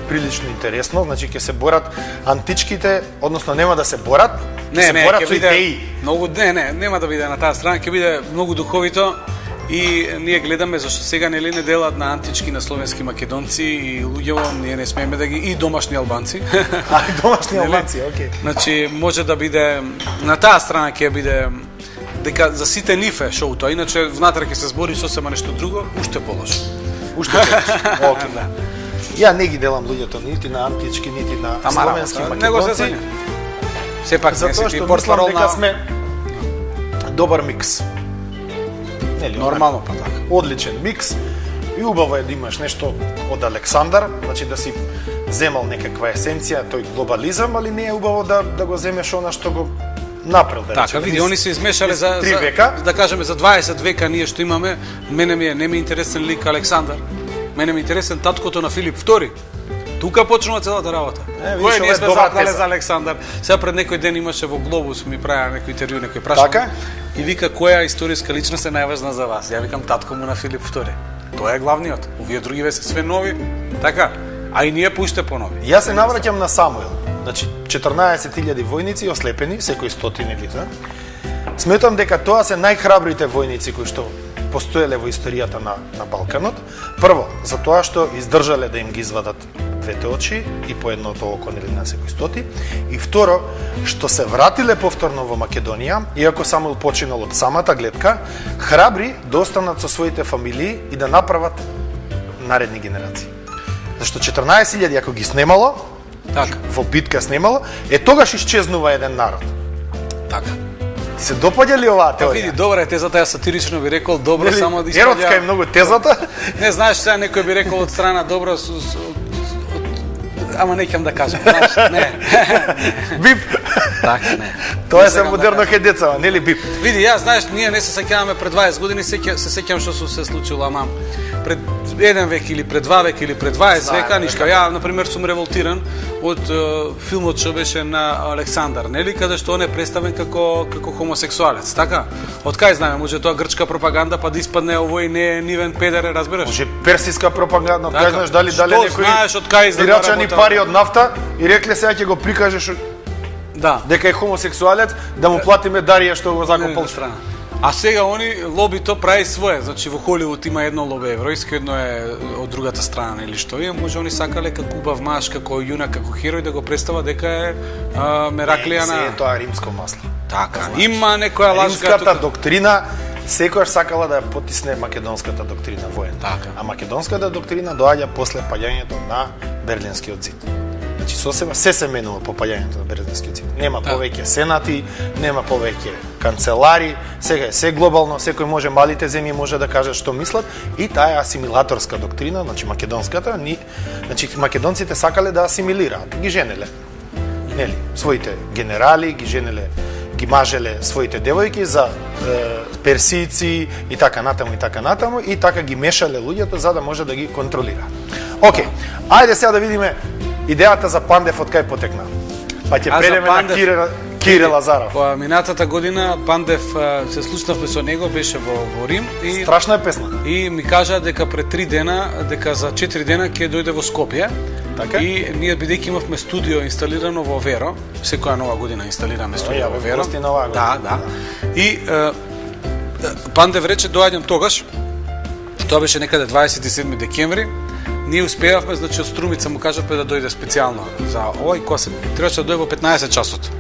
прилично интересно, значи ќе се борат античките, односно нема да се борат, не, се борат ќе со биде идеи. многу нема да биде на таа страна, ќе биде многу духовито. И ние гледаме зашто сега нели не делат на антички, на словенски македонци и луѓево, ние не смееме да ги и домашни албанци. И домашни албанци, окей. Значи може да биде на таа страна ќе биде дека за сите нив е шоуто, иначе внатре ќе се збори сосема нешто друго, уште полошо. Уште полошо. Окей. Да. Ја не ги делам луѓето нити на антички, нити на словенски македонци. Сепак затоа што мислам дека сме добар микс. Нели, нормално па така. Одличен микс и убаво е да имаш нешто од Александар, значи да си земал некаква есенција, тој глобализам, али не е убаво да го земеш она што го направил, да речеме. Така, види, они се измешале за 3 века. Да кажеме за 20 века ние што имаме, мене не ми е интересен лик Александар. Мене ми е интересен таткото на Филип II. Тука почнува целата работа. Кој ние сме запнале за Александар. Сега пред некој ден имаше во Глобус, ми правиа некој интервју, некој прашал. Така? И вика која историска личност е најважна за вас? Ја викам татко му на Филип II. Тоа е главниот. Овие другиве се све нови. Така. А и ние пуште понови. Јас се навраќам на Самуил. Значи 14.000 војници ослепени, секој 100 или да. Сметам дека тоа се најхрабрите војници кои што постоеле во историјата на Балканот. Прво, за тоа што издржале да им ги извадат двете очи и по едното око нели на секој 100. И второ, што се вратиле повторно во Македонија, иако Самуил починал од самата гледка, храбри да останат со своите фамилии и да направат наредни генерации. Зашто 14.000 ако ги снемало, така, во битка снемало, тогаш исчезнува еден народ. Така. Ти се допаѓа ли оваа теорија? Види, добра е тезата, јас сатирично би рекол, добро Нели, само да испаѓа. еротска е многу тезата. Не знаеш сега некој би рекол од страна добро ама не ќам да кажам, знаеш, не. Бип. Така, не. Тоа е за модерно кај децава, нели бип? Види, јас знаеш, ние не се сеќаваме пред 20 години, се сеќавам што се случило, ама пред 1 век или пред 2 век или пред 20 века, ништо. Ја, например, сум револтиран од филмот што беше на Александар, нели, каде што он е представен како хомосексуалец, така? Од кај знаеме, може тоа грчка пропаганда, па да испадне овој не е нивен педер, разбираш? Може персиска пропаганда, кај знаеш дали некој ирачани пари од нафта и рекле сега ќе го прикажеш дека е хомосексуалец, да му платиме дарија што го закопал страна. А сега они лобито прави свое, значи во Холивуд има едно лобе евројско, едно е од другата страна или што е, може они сакале како убав маж, како јунак, како херој да го представа дека е Мераклија на... Се е тоа римско масло. Така, има некоја лажка... Римската доктрина секојаш сакала да ја потисне македонската доктрина воена. Така. А македонската доктрина доаѓа после паѓањето на Берлинскиот зид. Значи сосема се менува по паѓањето на Берлинскиот зид. Нема повеќе сенати, нема повеќе канцелари, сега е се глобално, секој може, малите земји може да кажат што мислат и таа е асимилаторска доктрина, значи македонската, значи македонците сакале да асимилираат, ги женеле. Нели, своите генерали, ги мажеле своите девојки за персици и така натаму и така ги мешале луѓето за да може да ги контролира. Океј, ајде сега да видиме идејата за Пандев од кај потекна. Па ќе преминеме на Кире Лазаров. По минатата година Пандев се случнавме со него, беше во Рим и страшна е песна. И ми кажа дека пред 3 дена, дека за 4 дена ќе дојде во Скопје. Така? И ние бидејќи имавме студио инсталирано во Веро, секоја нова година инсталираме студио во Веро. Да. И Пандев рече доаѓам тогаш. Тоа беше некаде 27 декември. Ние успеавме, значи од Струмица му кажавме да дојде специјално за овој кој требаше да дојде во 15 часот.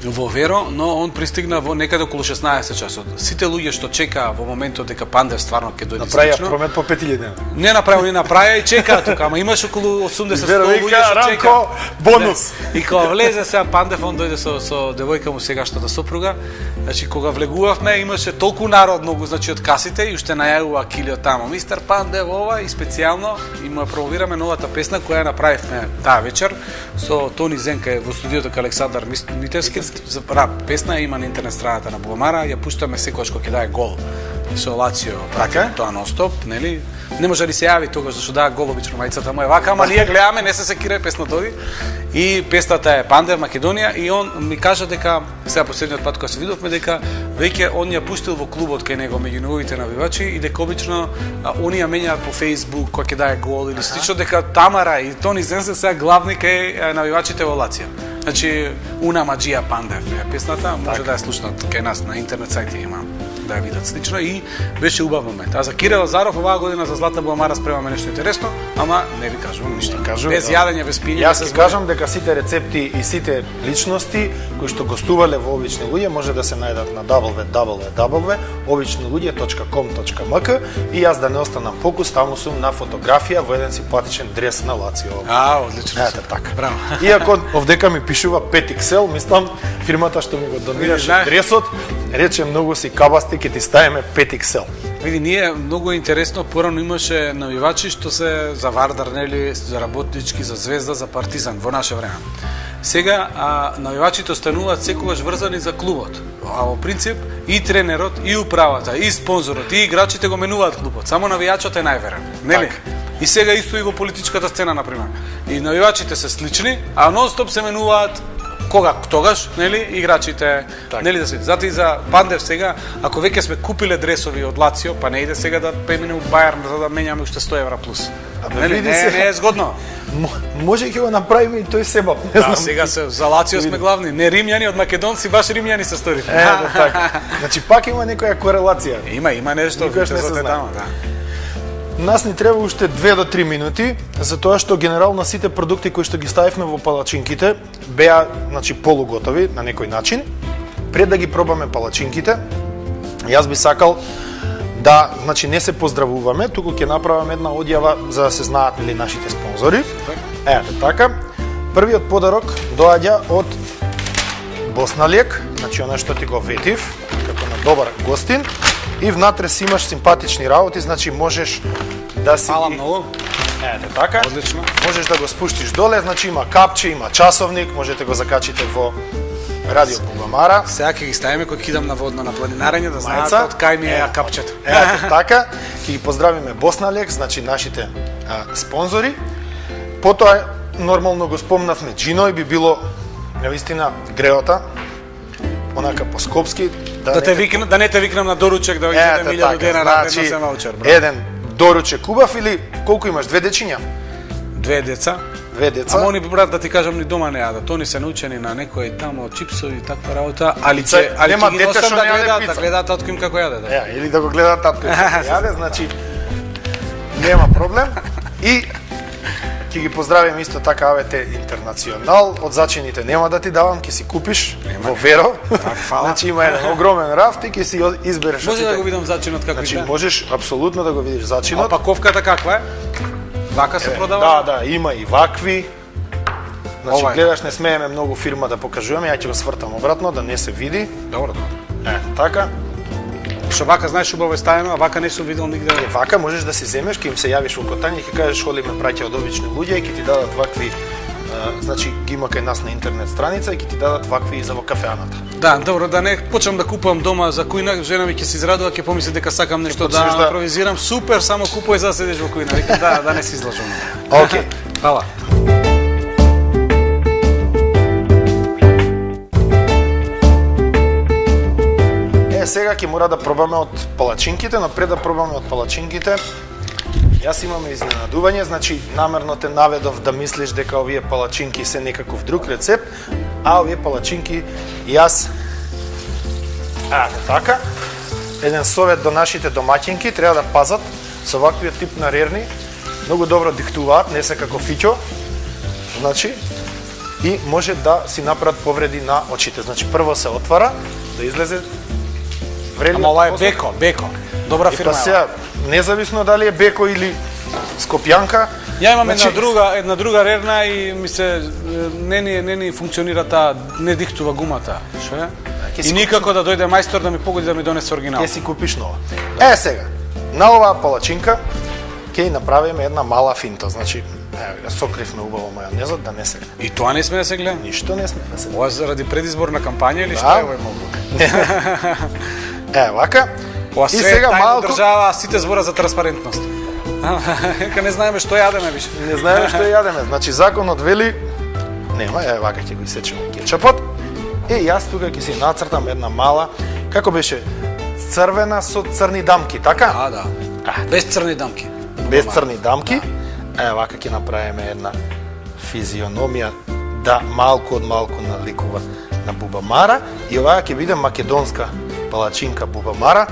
Во Веро, но он пристигна во некаде околу 16 часот. Сите луѓе што чекаа во моментот дека Пандев стварно ќе дојде направија промет по 5000 дена. Не направија и чекаа тука, ама имаше околу 80 луѓе што чекаа. Бонус. И кога влезе сега Пандев, он дојде со девојка му сегашната сопруга. Значи кога влегувавме имаше толку народ многу, значи од касите и уште најавува Килио тамо. Мистер Пандев ова и специјално и му промовираме новата песна која направивме таа вечер со Тони Зенка во студиото кај Александар Митевски. рап песна има на интернет страната на Бубамара, ја пуштаме секогаш кога ќе даде гол. Со Лацио пратиме тоа нон-стоп, нели? Не може да се јави тогаш зашто даа гол обично мајцата му е вака, ама ние гледаме, не се секира песната оди. И песната е Пандев Македонија и он ми кажа дека сега последниот пат кога се видовме дека веќе он ја пуштил во клубот кај него меѓу неговите навивачи и дека обично они ја менјаат по Facebook кога ќе даде гол или слично дека Тамара и Тони Зен се сега главни кај навивачите во Лацио. Значи Уна Маджија Пандев е песната, може да ја слушнат кај нас на интернет сајти има да ја видат слично и беше убав момент. А за Кирил Лазаров оваа година за Злата Бубамара спремаме нешто интересно, ама не ви кажувам ништо. Без јадење, без пиење. Јас ќе кажам дека сите рецепти и сите личности кои што гостувале во Обични луѓе може да се најдат на www.obичнилуѓе.com.mk и јас да не останам покус, таму сум на фотографија во еден симпатичен дрес на Лацио. Одлично. Ете така. Браво. Иако овдека ми пишува 5XL, мислам фирмата што ми го донираше дресот, рече многу си кабасти, ќе ти ставиме 5XL. Види, ние многу интересно, порано имаше навивачи што се за Вардар, нели, за Работнички, за Звезда, за Партизан во наше време. Сега навивачите остануваат секогаш врзани за клубот. А во принцип и тренерот, и управата, и спонзорот, и играчите го менуваат клубот. Само навијачот е најверен, нели? Так. И сега исто и во политичката сцена, например. И навивачите се слични, а нон-стоп се менуваат кога тогаш, нели, играчите, так. Нели да се. Зато и за Пандев сега, ако веќе сме купиле дресови од Лацио, па не иде сега да преминеме у Бајерн за да менјаме уште 100 евра плюс. Нели, не е згодно. Може ќе го направиме и тој себап. Да, сега се за Лацио сме главни, не римјани од македонци, баш римјани се стори. Така. Значи пак има некоја корелација. Има нешто, никогаш не се знае. Тама, да. Нас ни треба уште 2 до 3 минути, затоа што генерално сите продукти кои што ги ставивме во палачинките беа, значи, полуготови на некој начин. Пред да ги пробаме палачинките, јас би сакал да, значи, не се поздравуваме, туку ќе направиме една одјава за да се знаат ли нашите спонзори. Ете така. Првиот подарок доаѓа од Босналек, значи она што ти го ветив, како на добар гостин. И внатре си имаш симпатични работи, значи можеш да си... Фала многу. Ете така. Одлично. Можеш да го спуштиш доле, значи има капче, има часовник, можете го закачите во Радио Бубамара. Сега ќе ги ставиме кога кидам на водно на планинарење да знаат од кај ми е капчето. Ете така. Ќе ги поздравиме Босналек, значи нашите спонзори. Потоа нормално го спомнавме Джино и би било навистина греота. Онака по скопски да не те викнам на доручек да одиме 1000 денара на се ваучер. Еден доручек убав или колку имаш, 2 дечиња? 2 деца. 2 деца. Ама они брат да ти кажам ни дома не јадат. Тони се научени на некој тамо чипсови и таква работа, али нема дете што не јаде пица. Да гледаат татко им како јаде, да. Или да го гледаат татко им како јаде, значи нема проблем. И ќе ги поздравим исто така АВТ Интернационал, од зачините нема да ти давам, ќе си купиш во Веро. Значи има еден огромен рафт и ќе си избереш. Може да го видам зачинот како значи, можеш апсолутно да го видиш зачинот. А паковката каква е? Вака се продава? Да, има и вакви. Значи гледаш, не смееме многу фирма да покажуваме, ја ќе го свртам обратно да не се види. Добро. Така. Што вака знаеш убаво ставиме, а вака не сум видел нигде. Вака можеш да си земеш, ќе им се јавиш во Котање и ќе кажеш холи ме праќа од Обични луѓе и ќе ти дадат вакви, значи ги има кај нас на интернет страница и ќе ти дадат вакви и за во кафеаната. Да, добро, да не почнам да купувам дома за кујна, жена ми ќе се израдува, ќе помисли дека сакам нешто да импровизирам. Супер, само купувај за да седиш во кујна. Викам да не се излажам. Океј. Фала. Сега ќе мора да пробаме од палачинките, но пред да пробаме од палачинките, јас имам изненадување, значи намерно те наведов да мислиш дека овие палачинки се некаков друг рецепт, а овие палачинки јас така. Еден совет до нашите домаќинки, треба да пазат со ваквиот тип на рерни, многу добро диктуваат, не се како фиќо, значи, и може да си направат повреди на очите. Значи прво се отвара, да излезе Ама ова е Беко. Добра фирма е. Сега, независно дали е Беко или Скопјанка. Ја имам една друга рерна и ми се не ни функционира таа, не диктува гумата. Што е? И никако да дојде мајстор да ми погоди да ми донесе оригинал. Ќе си купиш нова. Сега, на оваа палачинка ќе направиме една мала финта. Значи, Сокривме убаво мајонезот, да не се... И тоа не сме да се гледа? Ништо не сме да се гледа. Ова заради предизборна кампања или што е овој многу? Вака. Ова се сега тајна држава, сите збора за транспарентност. Ка не знаеме што јадеме више. Не знаеме што јадеме. Значи законот вели нема, вака ќе го исечеме кетчапот. Јас тука ќе си нацртам една мала, како беше, црвена со црни дамки, така? Да. Без црни дамки. Без црни дамки. Вака ќе направиме една физиономија да малку од малку наликува на бубамара и оваа ќе биде македонска палачинка бубамара,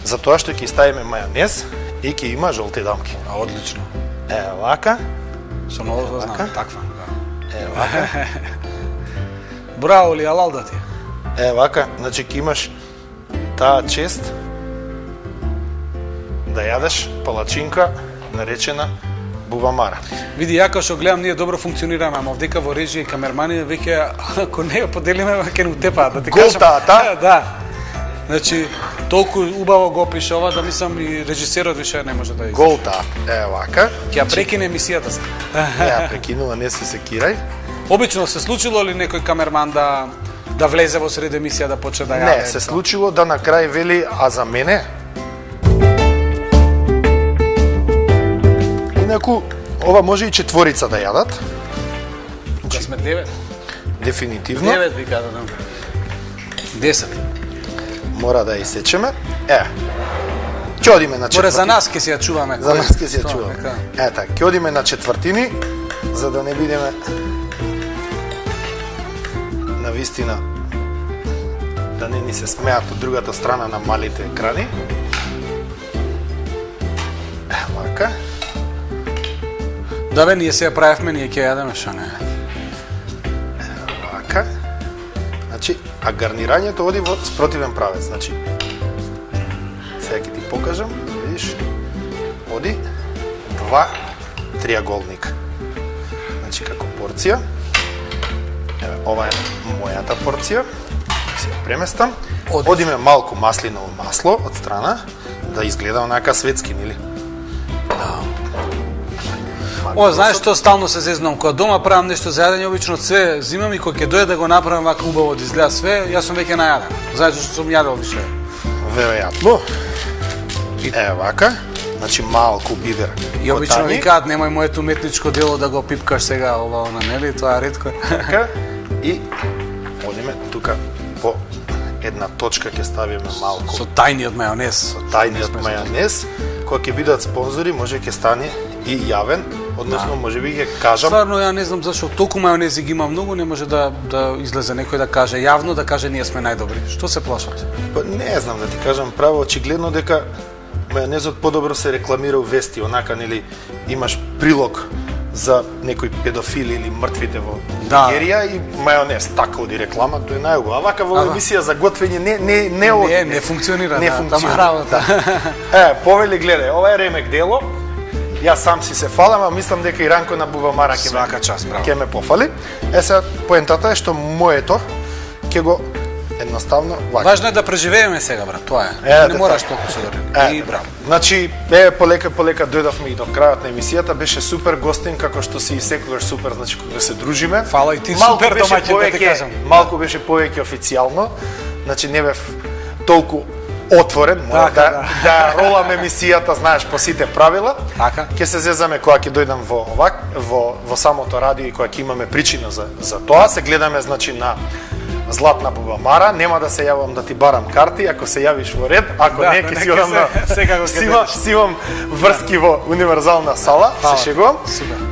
затоа што ќе ставиме мајонез и ќе има жолти дамки. Одлично. Вака. Со ново знам, таква. Вака. Браво ли, алал да ти. Вака, значи ќе имаш таа чест да јадеш палачинка наречена бубамара. Види, ја као што гледам, ние добро функционираме, ама овдека во режија и камермани веќе ако не ја поделиме, ќе не утепаат, да ти кажам. Голтата? Да. Значи, толку убаво го опише ова да мислам и режисерот више не може да излезе. Голта, вака. Ќе ја прекине емисијата се. Ја прекинува, не се секирај. Обично се случило ли некој камерман да влезе во сред емисија да почне да јаде? Не, се случило да на крај вели, а за мене? Инаку, ова може и четворица да јадат. Да сме 9. Дефинитивно. 9 ви кажам. 10. Мора да исечеме. Ќе одиме на четвртини. Море за нас ќе си ја чуваме. За нас ќе си ја чуваме. Така, ќе одиме на четвртини, за да не бидеме на вистина да не ни се смеат од другата страна на малите екрани. Вака. Да бе, ние се ја правевме, ние ќе јадеме, шо не? Вака. Значи, а гарнирањето оди во спротивен правец. Значи, сега ќе ти покажам, видиш, оди 2 триаголника. Значи, како порција. Ова е мојата порција. Се ја преместам. Одиме малку маслиново масло од страна, да изгледа онака светски, нели? О, знаеш што стално се зезнам, кога дома правам нешто за јадење, обично све зимам и кога ќе дојде да го направам вака убаво да изгледа све, јас сум веќе најаден. Знаеш што сум јадел више. Веројатно. Вака, значи малку бивер. И обично викаат немој моето уметничко дело да го пипкаш сега ова она, нели? Тоа е ретко. Така, и одиме тука по една точка ќе ставиме малку. Со тајниот мајонез. Со тајниот мајонез, кога ќе бидат спонзори, може ќе стане и јавен, односно може би ќе кажам. Стварно ја не знам зашто толку мајонези ги има многу, не може да излезе некој да каже јавно, да каже ние сме најдобри. Што се плашат? Па не знам да ти кажам право, очигледно дека мајонезот подобро се рекламира у вести, онака нели имаш прилог за некој педофил или мртвите во Нигерија и мајонез, така оди реклама, тоа е најубаво. А вака во емисија за готвење не функционира. Не функционира. Повели гледај, ова е ремек дело. Јас сам си се фалам, а мислам дека и Ранко на бубамара ќе ме пофали. Сега поентата е што моето ќе го едноставно вака. Важно е да преживееме сега, брат, тоа е. Не мораш толку се дори. И браво. Значи, полека дојдовме и до крајот на емисијата, беше супер гостин, како што си и секогаш супер, значи кога се дружиме. Фала и ти супер домаќин, да ти кажам. Малку беше повеќе официјално, значи не бев толку отворен, мора да ролам емисијата, знаеш, по сите правила. Така. Ќе се зезаме кога ќе дојдам во самото радио и кога ќе имаме причина за тоа. Се гледаме, значи, на Златна бубамара, нема да се јавам да ти барам карти, ако се јавиш во ред, ако не, ќе си одам на... Си имам врски во универзална сала, се шегувам.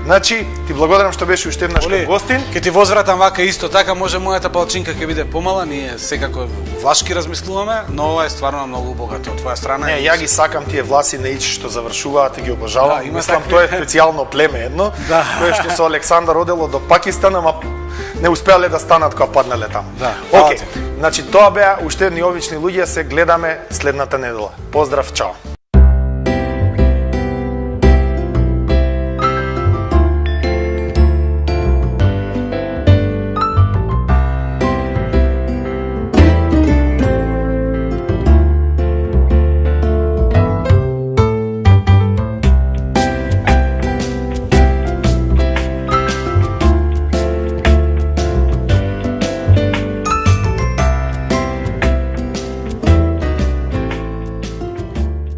Значи, ти благодарам што беше уште еднаш гостин. Ќе ти возвратам вака исто така, може мојата палачинка ќе биде помала, ние секако влашки размислуваме, но ова е стварно многу богато од твоја страна. Не, ја ги сакам тие власи на ич што завршуваат и ги обожавам. Мислам, тоа е специјално племе едно, кое што со Александар одело до Пакистан, ама не успеале да станат кога паднале таму. Океј, значи тоа беа уште едни обични луѓе, се гледаме следната недела. Поздрав, чао.